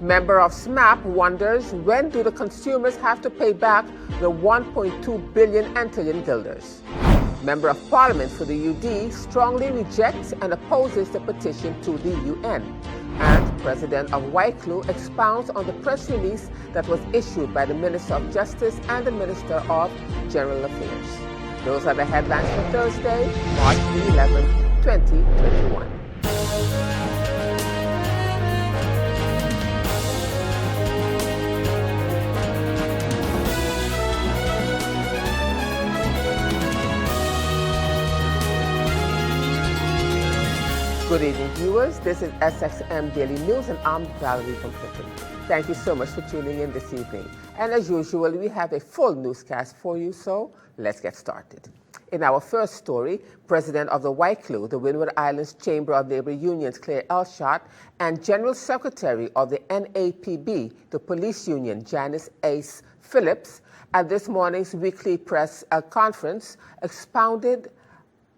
Member of SMAP wonders when do the consumers have to pay back the 1.2 billion Antillean guilders. Member of Parliament for the UD strongly rejects and opposes the petition to the UN. And President of Waiklu expounds on the press release that was issued by the Minister of Justice and the Minister of General Affairs. Those are the headlines for Thursday, March 11, 2021. Good evening, viewers. This is SXM Daily News, and I'm Valerie from Clifton. Thank you so much for tuning in this evening. And as usual, we have a full newscast for you, so let's get started. In our first story, President of the Waiklu, the Windward Islands Chamber of Labor Unions, Claire Elshot, and General Secretary of the NAPB, the police union, Janice Ace Phillips, at this morning's weekly press conference, expounded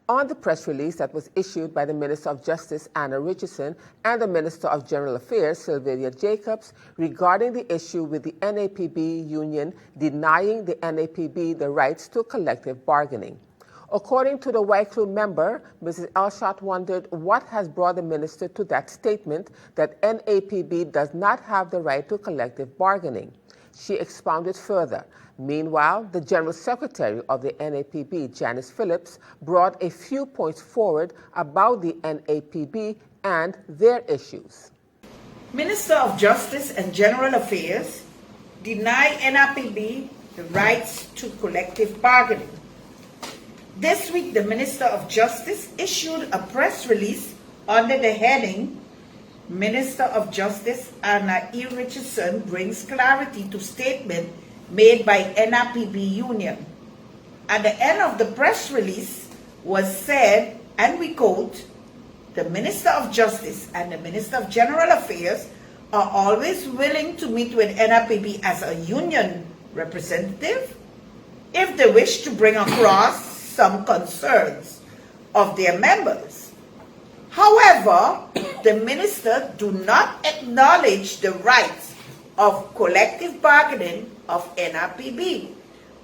on the press release that was issued by the Minister of Justice, Anna Richardson, and the Minister of General Affairs, Sylvia Jacobs, regarding the issue with the NAPB union denying the NAPB the rights to collective bargaining. According to the Waiklu member, Mrs. Elshot wondered what has brought the minister to that statement that NAPB does not have the right to collective bargaining. She expounded further. Meanwhile, the General Secretary of the NAPB, Janice Phillips, brought a few points forward about the NAPB and their issues. Minister of Justice and General Affairs deny NAPB the rights to collective bargaining. This week, the Minister of Justice issued a press release under the heading, Minister of Justice Anna E. Richardson brings clarity to statement made by NAPB Union. At the end of the press release was said, and we quote, the Minister of Justice and the Minister of General Affairs are always willing to meet with NAPB as a union representative if they wish to bring across some concerns of their members. However, the minister do not acknowledge the rights of collective bargaining of NAPB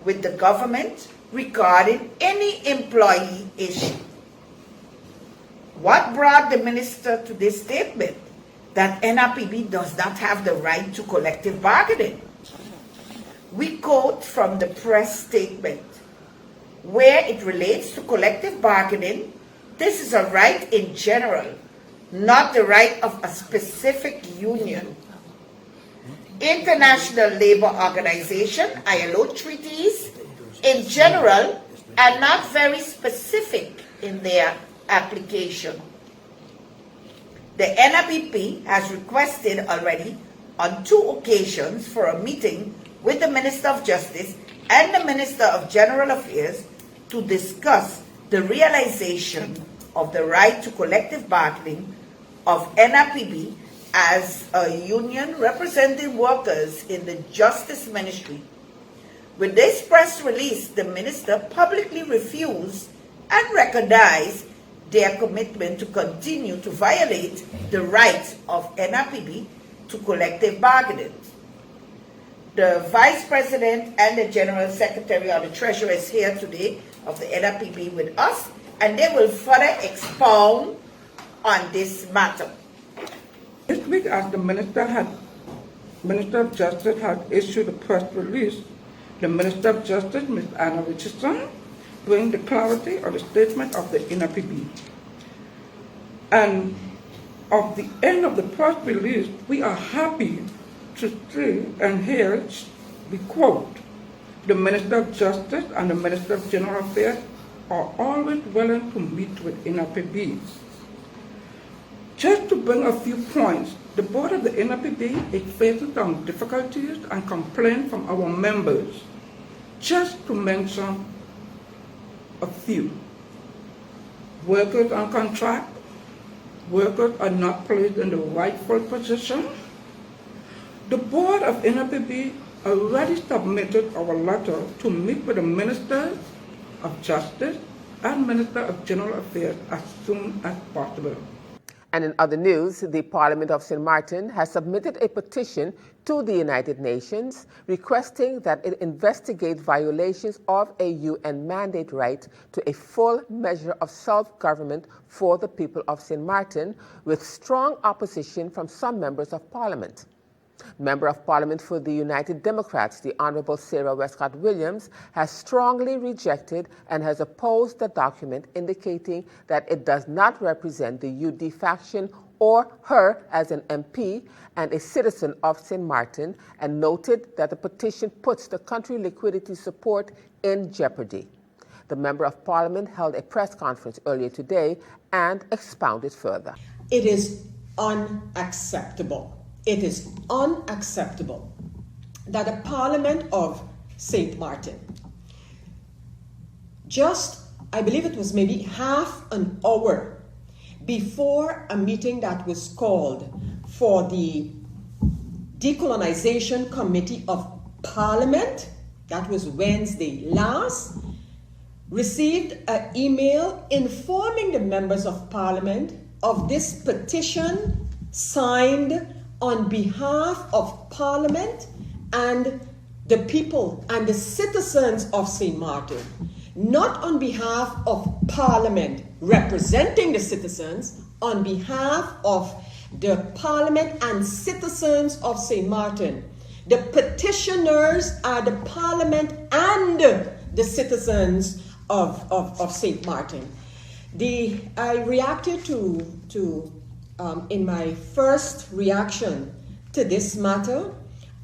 with the government regarding any employee issue. What brought the minister to this statement that NAPB does not have the right to collective bargaining? We quote from the press statement, where it relates to collective bargaining, this is a right in general, not the right of a specific union. International Labour Organization, ILO treaties, in general, are not very specific in their application. The NAPB has requested already on 2 occasions for a meeting with the Minister of Justice and the Minister of General Affairs to discuss the realization of the right to collective bargaining of NAPB as a union representing workers in the Justice Ministry. With this press release, the minister publicly refused and recognized their commitment to continue to violate the rights of NAPB to collective bargaining. The Vice President and the General Secretary or the Treasurer is here today of the NAPB with us, and they will further expound on this matter. This week, as the Minister of Justice had issued a press release, the Minister of Justice, Ms. Anna Richardson, bring the clarity of the statement of the NAPB. And of the end of the press release, we are happy to see and hear, we quote, the Minister of Justice and the Minister of General Affairs are always willing to meet with NAPB. Just to bring a few points, the board of the NAPB is facing some difficulties and complaints from our members. Just to mention a few. Workers on contract, workers are not placed in the rightful position. The board of NAPB already submitted our letter to meet with the Minister of Justice and Minister of General Affairs as soon as possible. And in other news, the Parliament of St. Martin has submitted a petition to the United Nations requesting that it investigate violations of a UN mandate right to a full measure of self-government for the people of St. Martin, with strong opposition from some members of Parliament. Member of Parliament for the United Democrats, the Honourable Sarah Westcott Williams, has strongly rejected and has opposed the document, indicating that it does not represent the UD faction or her as an MP and a citizen of St. Martin, and noted that the petition puts the country liquidity support in jeopardy. The Member of Parliament held a press conference earlier today and expounded further. It is unacceptable. It is unacceptable that the Parliament of St. Martin, just, I believe it was maybe half an hour before a meeting that was called for the Decolonization Committee of Parliament, that was Wednesday last, received an email informing the members of Parliament of this petition signed on behalf of Parliament and the people and the citizens of St. Martin, not on behalf of Parliament representing the citizens, on behalf of the Parliament and citizens of St. Martin. The petitioners are the Parliament and the citizens of St. Martin. I reacted to in my first reaction to this matter,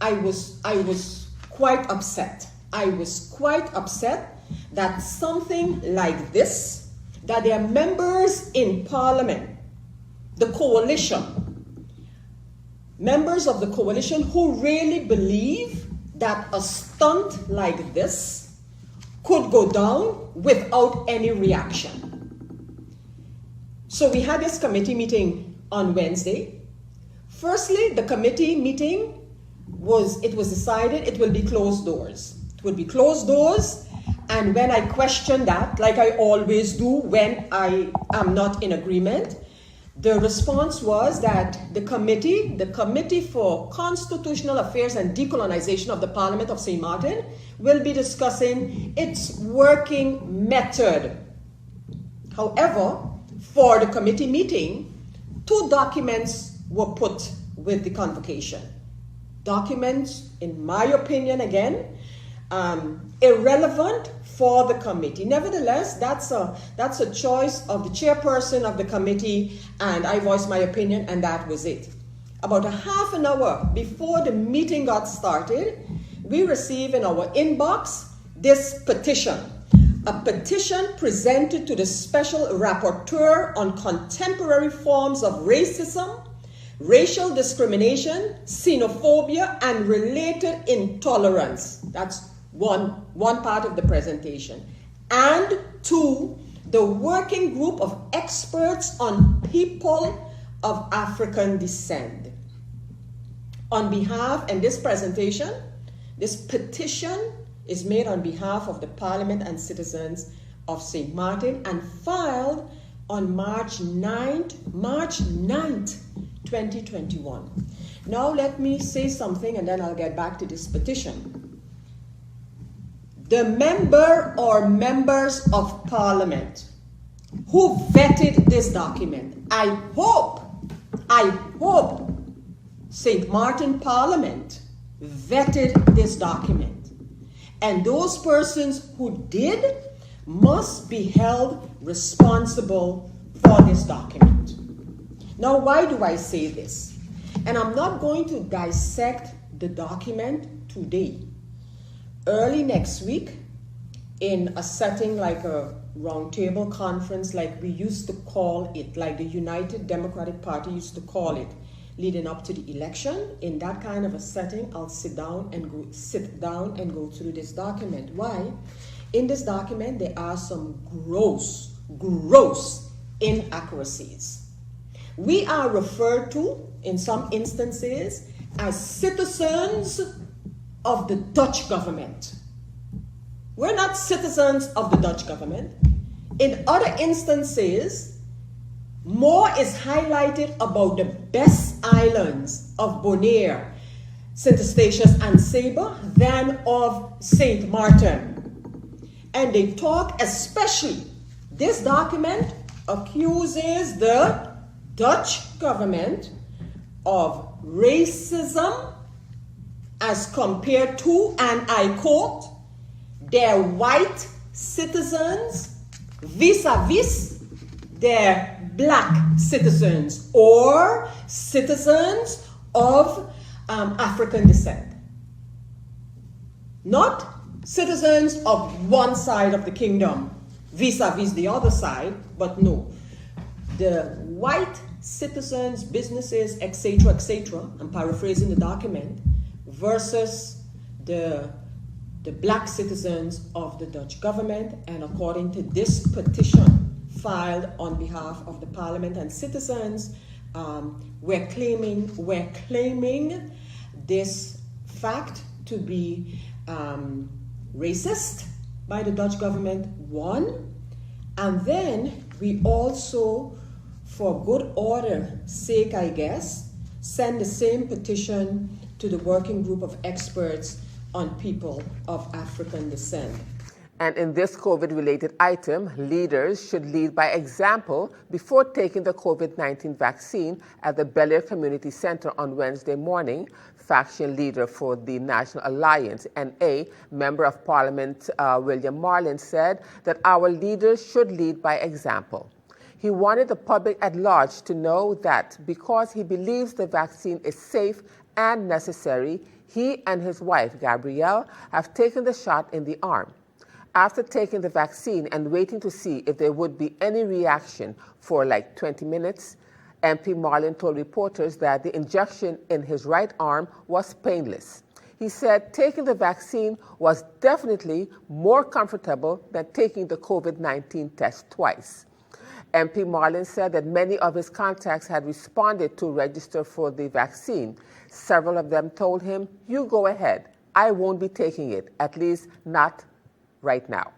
I was quite upset. I was quite upset that something like this, that there are members in Parliament, the coalition, members of the coalition who really believe that a stunt like this could go down without any reaction. So we had this committee meeting on Wednesday. Firstly, the committee meeting was decided it will be closed doors. It will be closed doors, and when I questioned that, like I always do when I am not in agreement, the response was that the Committee for Constitutional Affairs and Decolonization of the Parliament of St. Martin will be discussing its working method. However, for the committee meeting, 2 documents were put with the convocation. Documents, in my opinion, again, irrelevant for the committee. Nevertheless, that's a choice of the chairperson of the committee, and I voiced my opinion, and that was it. About a half an hour before the meeting got started, we received in our inbox this petition. A petition presented to the Special Rapporteur on contemporary forms of racism, racial discrimination, xenophobia, and related intolerance. That's one part of the presentation. And 2, the working group of experts on people of African descent. On behalf, and this presentation, this petition is made on behalf of the Parliament and citizens of St. Martin and filed on March 9th, 2021. Now let me say something and then I'll get back to this petition. The member or members of Parliament who vetted this document, I hope St. Martin Parliament vetted this document. And those persons who did must be held responsible for this document. Now, why do I say this? And I'm not going to dissect the document today. Early next week, in a setting like a roundtable conference, like we used to call it, like the United Democratic Party used to call it, leading up to the election, in that kind of a setting, I'll sit down and go through this document. Why? In this document, there are some gross inaccuracies. We are referred to, in some instances, as citizens of the Dutch government. We're not citizens of the Dutch government. In other instances, more is highlighted about the best islands of Bonaire, St. Eustatius, and Saba than of St. Martin. And they talk especially, this document accuses the Dutch government of racism as compared to, and I quote, their white citizens vis-a-vis their black citizens or citizens of African descent. Not citizens of one side of the kingdom vis-a-vis the other side, but no. The white citizens, businesses, etc., I'm paraphrasing the document, versus the black citizens of the Dutch government. And according to this petition filed on behalf of the parliament and citizens, we're claiming this fact to be racist by the Dutch government, one, and then we also, for good order sake, I guess, send the same petition to the working group of experts on people of African descent. And in this COVID-related item, leaders should lead by example before taking the COVID-19 vaccine at the Bel Air Community Center on Wednesday morning. Faction leader for the National Alliance, NA, Member of Parliament William Marlin, said that our leaders should lead by example. He wanted the public at large to know that because he believes the vaccine is safe and necessary, he and his wife, Gabrielle, have taken the shot in the arm. After taking the vaccine and waiting to see if there would be any reaction for like 20 minutes, MP Marlin told reporters that the injection in his right arm was painless. He said taking the vaccine was definitely more comfortable than taking the COVID-19 test twice. MP Marlin said that many of his contacts had responded to register for the vaccine. Several of them told him, "You go ahead. I won't be taking it, at least not right now.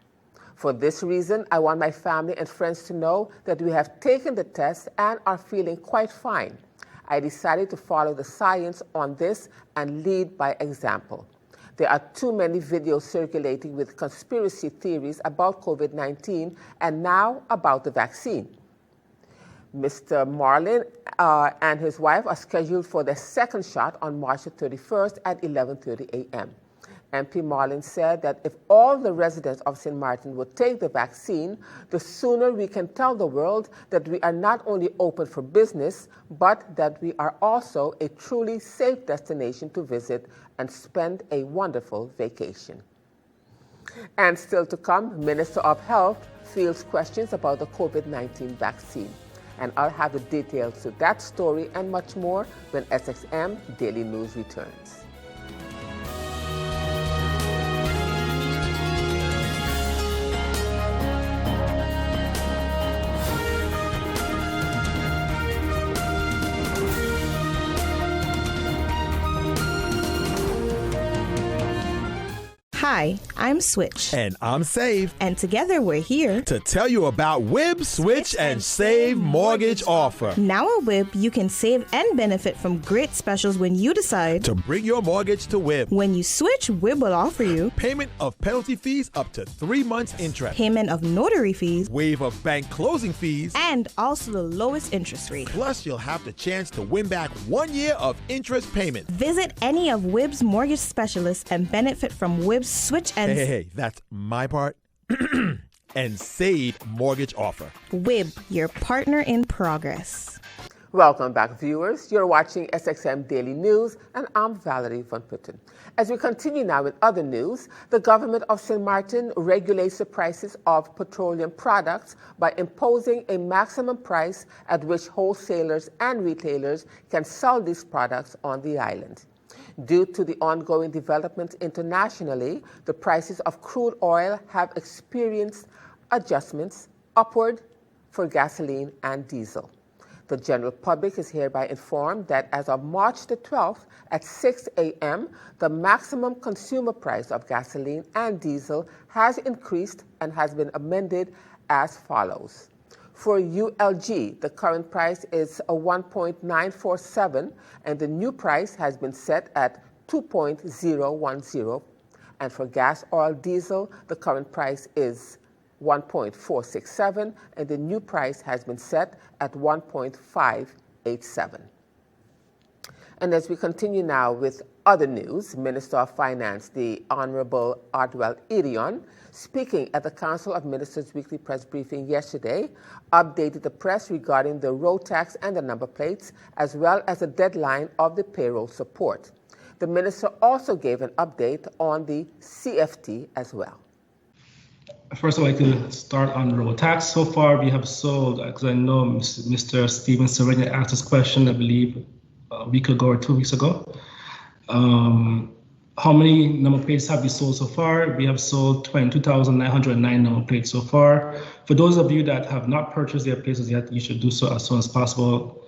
For this reason, I want my family and friends to know that we have taken the test and are feeling quite fine. I decided to follow the science on this and lead by example. There are too many videos circulating with conspiracy theories about COVID-19 and now about the vaccine." Mr. Marlin and his wife are scheduled for their second shot on March 31st at 11:30 a.m. MP Marlin said that if all the residents of St. Martin would take the vaccine, the sooner we can tell the world that we are not only open for business, but that we are also a truly safe destination to visit and spend a wonderful vacation. And still to come, Minister of Health fields questions about the COVID-19 vaccine. And I'll have the details to that story and much more when SXM Daily News returns. Hi, I'm Switch. And I'm Save. And together we're here to tell you about WIB, Switch, and Save mortgage offer. Now at WIB, you can save and benefit from great specials when you decide to bring your mortgage to WIB. When you switch, WIB will offer you payment of penalty fees up to 3 months interest, payment of notary fees, waive of bank closing fees, and also the lowest interest rate. Plus, you'll have the chance to win back 1 year of interest payment. Visit any of WIB's mortgage specialists and benefit from WIB's Switch and Hey, that's my part. And Save mortgage offer. WIB, your partner in progress. Welcome back, viewers. You're watching SXM Daily News, and I'm Valerie Van Putten. As we continue now with other news, the government of St. Martin regulates the prices of petroleum products by imposing a maximum price at which wholesalers and retailers can sell these products on the island. Due to the ongoing developments internationally, the prices of crude oil have experienced adjustments upward for gasoline and diesel. The general public is hereby informed that as of March the 12th at 6 a.m., the maximum consumer price of gasoline and diesel has increased and has been amended as follows. For ULG, the current price is a 1.947, and the new price has been set at 2.010. And for gas, oil, diesel, the current price is 1.467, and the new price has been set at 1.587. And as we continue now with other news, Minister of Finance, the Honorable Ardwell Irion, speaking at the Council of Ministers weekly press briefing yesterday, updated the press regarding the road tax and the number plates, as well as the deadline of the payroll support. The minister also gave an update on the CFT as well. First, I'd like to start on road tax. So far, we have sold, because I know Mr. Steven Serena asked this question, I believe, a week ago or 2 weeks ago. How many number plates have we sold so far? We have sold 22,909 number plates so far. For those of you that have not purchased their places yet, you should do so as soon as possible.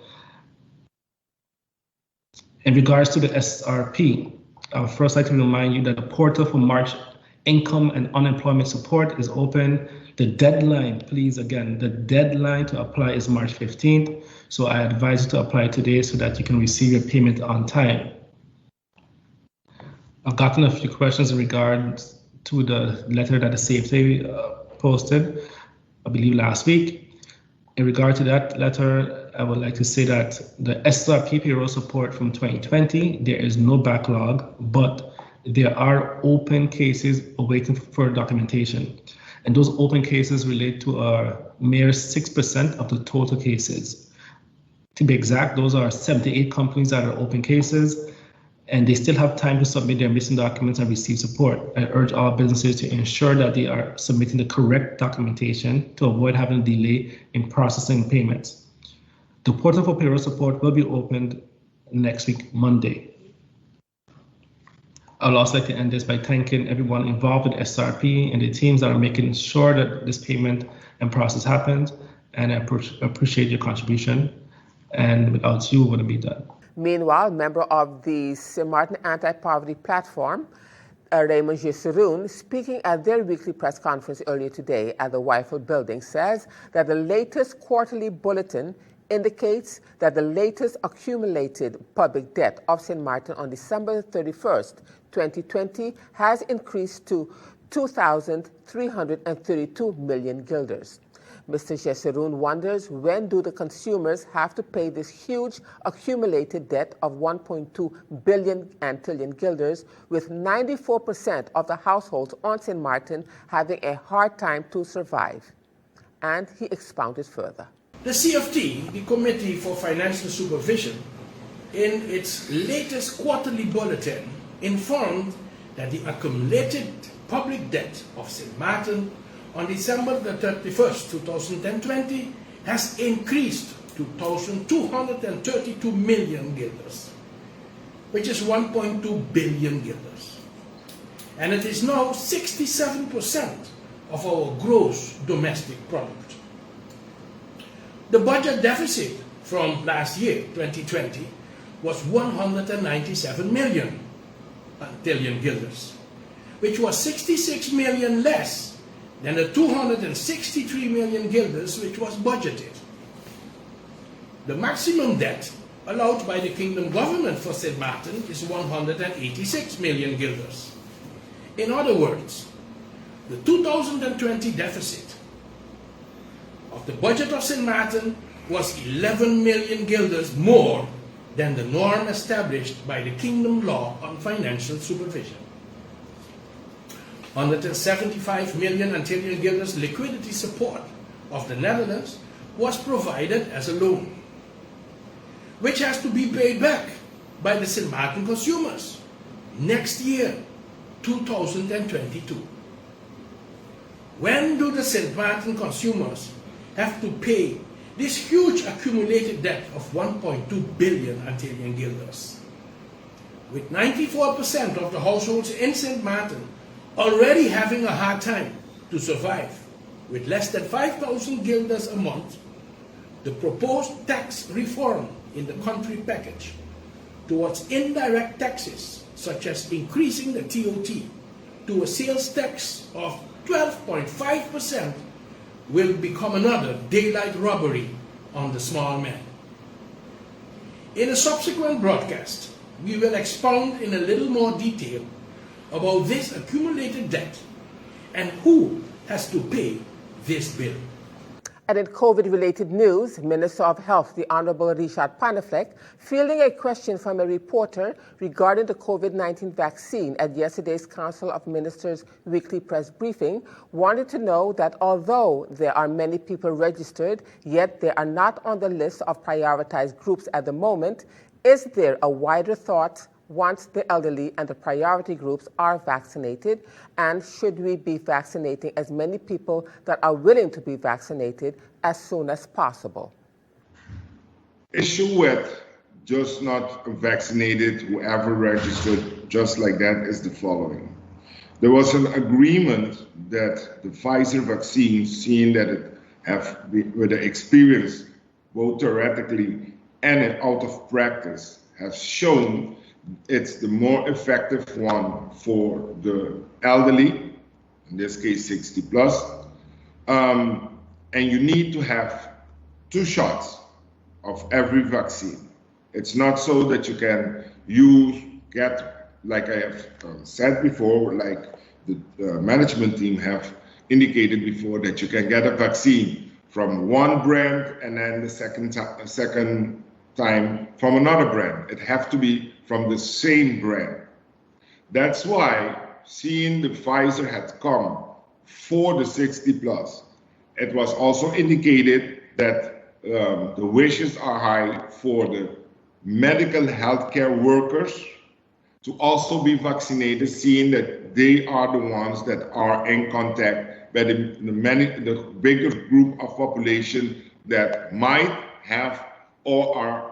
In regards to the SRP, I would first like to remind you that the portal for March income and unemployment support is open. The deadline, please, again, the deadline to apply is March 15th. So I advise you to apply today so that you can receive your payment on time. I've gotten a few questions in regards to the letter that the CFT posted, I believe last week. In regard to that letter, I would like to say that the SRP payroll support from 2020, there is no backlog, but there are open cases awaiting for documentation. And those open cases relate to a mere 6% of the total cases. To be exact, those are 78 companies that are open cases, and they still have time to submit their missing documents and receive support. I urge all businesses to ensure that they are submitting the correct documentation to avoid having a delay in processing payments. The portal for payroll support will be opened next week, Monday. I'd also like to end this by thanking everyone involved with SRP and the teams that are making sure that this payment and process happens, and I appreciate your contribution. And without you, it wouldn't be done. Meanwhile, member of the St. Martin Anti-Poverty Platform, Raymond Gisseroun, speaking at their weekly press conference earlier today at the Weifel building, says that the latest quarterly bulletin indicates that the latest accumulated public debt of St. Martin on December 31st, 2020 has increased to 2,332 million guilders. Mr. Jesseroun wonders, when do the consumers have to pay this huge accumulated debt of 1.2 billion Antillean guilders, with 94% of the households on St. Martin having a hard time to survive? And he expounded further. The CFT, the Committee for Financial Supervision, in its latest quarterly bulletin, informed that the accumulated public debt of St. Martin on December the 31st, 2020, has increased to 2,232 million guilders, which is 1.2 billion guilders. And it is now 67% of our gross domestic product. The budget deficit from last year, 2020, was 197 million Antillean guilders, which was 66 million less than the 263 million guilders which was budgeted. The maximum debt allowed by the Kingdom government for St. Martin is 186 million guilders. In other words, the 2020 deficit of the budget of St. Martin was 11 million guilders more than the norm established by the Kingdom law on financial supervision. 175 million Antillean guilders liquidity support of the Netherlands was provided as a loan, which has to be paid back by the St. Martin consumers next year, 2022. When do the St. Martin consumers have to pay this huge accumulated debt of 1.2 billion Antillean guilders? With 94% of the households in St. Martin already having a hard time to survive, with less than 5,000 guilders a month, the proposed tax reform in the country package towards indirect taxes, such as increasing the TOT to a sales tax of 12.5%, will become another daylight robbery on the small man. In a subsequent broadcast, we will expound in a little more detail about this accumulated debt and who has to pay this bill. And in COVID-related news, Minister of Health, the Honorable Richard Panafleck, fielding a question from a reporter regarding the COVID-19 vaccine at yesterday's Council of Ministers weekly press briefing, wanted to know that although there are many people registered, yet they are not on the list of prioritized groups at the moment, is there a wider thought once the elderly and the priority groups are vaccinated, and should we be vaccinating as many people that are willing to be vaccinated as soon as possible? Issue with just not vaccinated, whoever registered just like that is the following. There was an agreement that the Pfizer vaccine, seeing that it have with the experience, both theoretically and out of practice, has shown it's the more effective one for the elderly, in this case 60 plus, and you need to have 2 shots of every vaccine. It's not so that you can get, like I have said before, like the management team have indicated before, that you can get a vaccine from one brand and then the second time from another brand. It have to be from the same brand. That's why, seeing the Pfizer had come for the 60 plus, it was also indicated that the wishes are high for the medical healthcare workers to also be vaccinated, seeing that they are the ones that are in contact with the bigger group of population that might have or are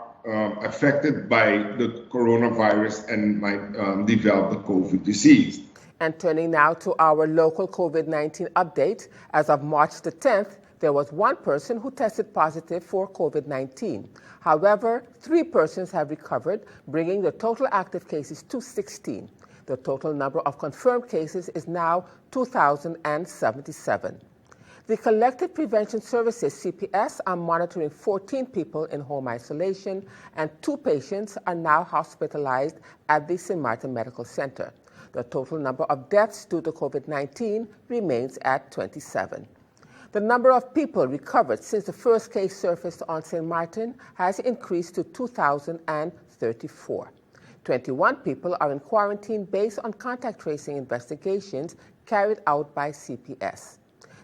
affected by the coronavirus and might develop the COVID disease. And turning now to our local COVID-19 update, as of March the 10th, there was 1 person who tested positive for COVID-19. However, 3 persons have recovered, bringing the total active cases to 16. The total number of confirmed cases is now 2,077. The Collective Prevention Services, CPS, are monitoring 14 people in home isolation, and 2 patients are now hospitalized at the St. Martin Medical Center. The total number of deaths due to COVID-19 remains at 27. The number of people recovered since the first case surfaced on St. Martin has increased to 2,034. 21 people are in quarantine based on contact tracing investigations carried out by CPS.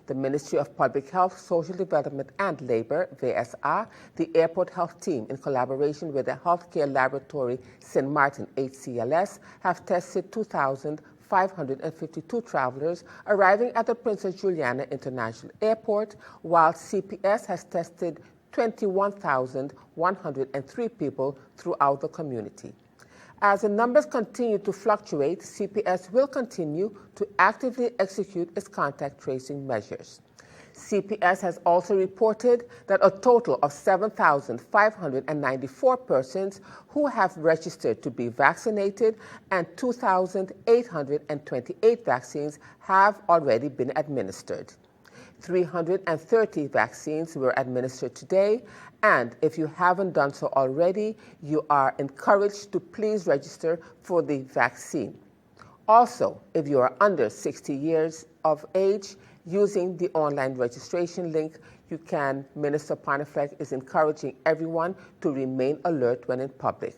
The Ministry of Public Health, Social Development and Labor, VSA, the airport health team, in collaboration with the healthcare laboratory St. Martin, HCLS, have tested 2,552 travelers arriving at the Princess Juliana International Airport, while CPS has tested 21,103 people throughout the community. As the numbers continue to fluctuate, CPS will continue to actively execute its contact tracing measures. CPS has also reported that a total of 7,594 persons who have registered to be vaccinated and 2,828 vaccines have already been administered. 330 vaccines were administered today, and if you haven't done so already, you are encouraged to please register for the vaccine. Also, if you are under 60 years of age, using the online registration link, you can. Minister Panafleck is encouraging everyone to remain alert when in public.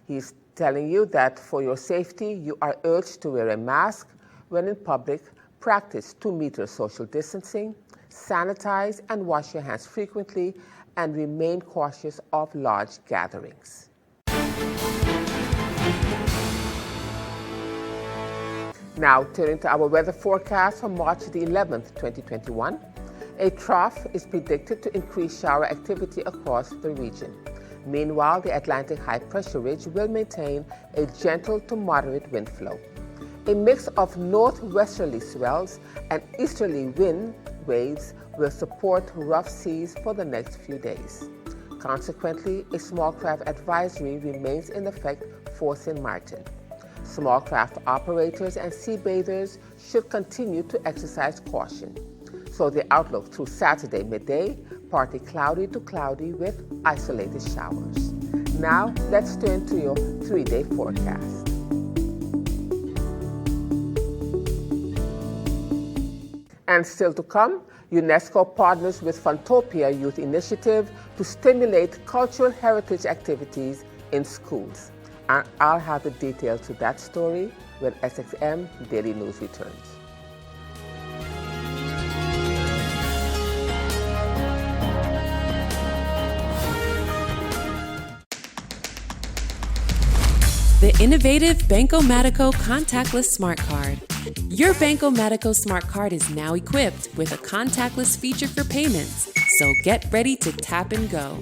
He's telling you that for your safety, you are urged to wear a mask when in public, practice 2-meter social distancing, sanitize and wash your hands frequently, and remain cautious of large gatherings. Now, turning to our weather forecast for March the 11th, 2021. A trough is predicted to increase shower activity across the region. Meanwhile, the Atlantic high pressure ridge will maintain a gentle to moderate wind flow. A mix of northwesterly swells and easterly wind waves will support rough seas for the next few days. Consequently, a small craft advisory remains in effect for St. Martin. Small craft operators and sea bathers should continue to exercise caution. So the outlook through Saturday midday, partly cloudy to cloudy with isolated showers. Now let's turn to your 3-day forecast. And still to come, UNESCO partners with Funtopia Youth Initiative to stimulate cultural heritage activities in schools. And I'll have the details to that story when SXM Daily News returns. The innovative Banco Matico contactless smart card. Your Banco Matico smart card is now equipped with a contactless feature for payments, so get ready to tap and go.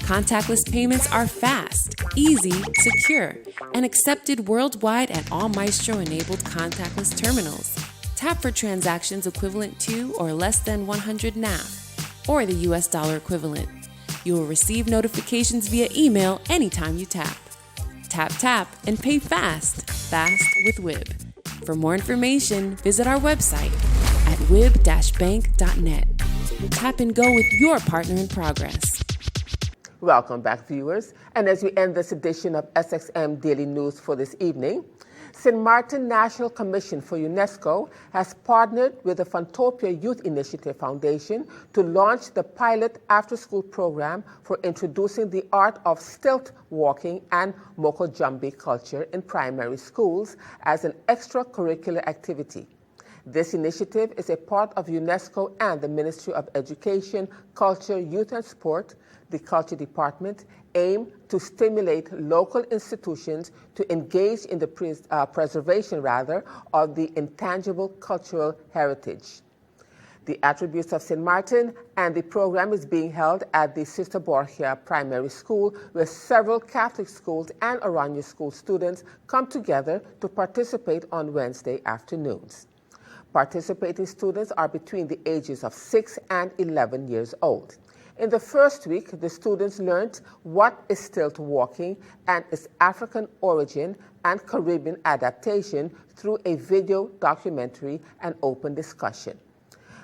Contactless payments are fast, easy, secure, and accepted worldwide at all Maestro-enabled contactless terminals. Tap for transactions equivalent to or less than 100 NAF, or the US dollar equivalent. You will receive notifications via email anytime you tap. Tap, tap, and pay fast with WIB. For more information, visit our website at wib-bank.net. Tap and go with your partner in progress. Welcome back, viewers. And as we end this edition of SXM Daily News for this evening, St. Martin National Commission for UNESCO has partnered with the Funtopia Youth Initiative Foundation to launch the pilot after-school program for introducing the art of stilt walking and mokojumbi culture in primary schools as an extracurricular activity. This initiative is a part of UNESCO and the Ministry of Education, Culture, Youth and Sport, the Culture Department, aim to stimulate local institutions to engage in the preservation of the intangible cultural heritage. The attributes of St. Martin, and the program is being held at the Sister Borgia Primary School, where several Catholic schools and Aranya School students come together to participate on Wednesday afternoons. Participating students are between the ages of 6 and 11 years old. In the first week, the students learned what is stilt walking and its African origin and Caribbean adaptation through a video documentary and open discussion.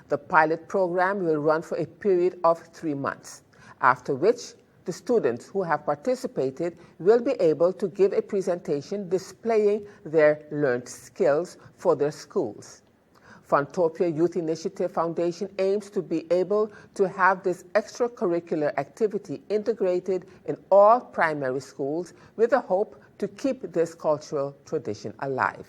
The pilot program will run for a period of 3 months, after which the students who have participated will be able to give a presentation displaying their learned skills for their schools. Funtopia Youth Initiative Foundation aims to be able to have this extracurricular activity integrated in all primary schools with the hope to keep this cultural tradition alive.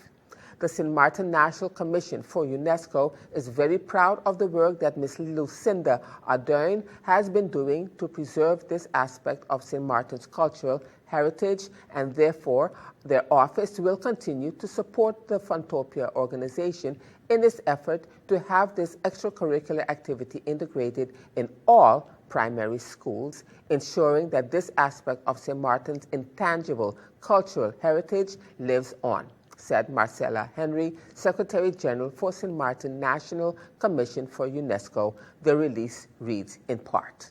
The St. Martin National Commission for UNESCO is very proud of the work that Ms. Lucinda Ardern has been doing to preserve this aspect of St. Martin's cultural heritage, and therefore their office will continue to support the Funtopia organization in its effort to have this extracurricular activity integrated in all primary schools, ensuring that this aspect of St. Martin's intangible cultural heritage lives on, said Marcella Henry, Secretary General for St. Martin National Commission for UNESCO. The release reads in part.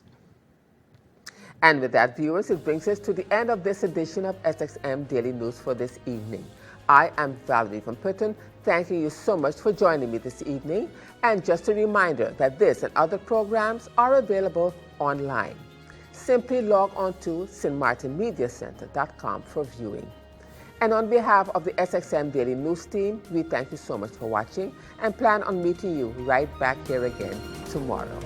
And with that, viewers, it brings us to the end of this edition of SXM Daily News for this evening. I am Valerie Van Putten, thanking you so much for joining me this evening. And just a reminder that this and other programs are available online. Simply log on to stmartinmediacenter.com for viewing. And on behalf of the SXM Daily News team, we thank you so much for watching and plan on meeting you right back here again tomorrow.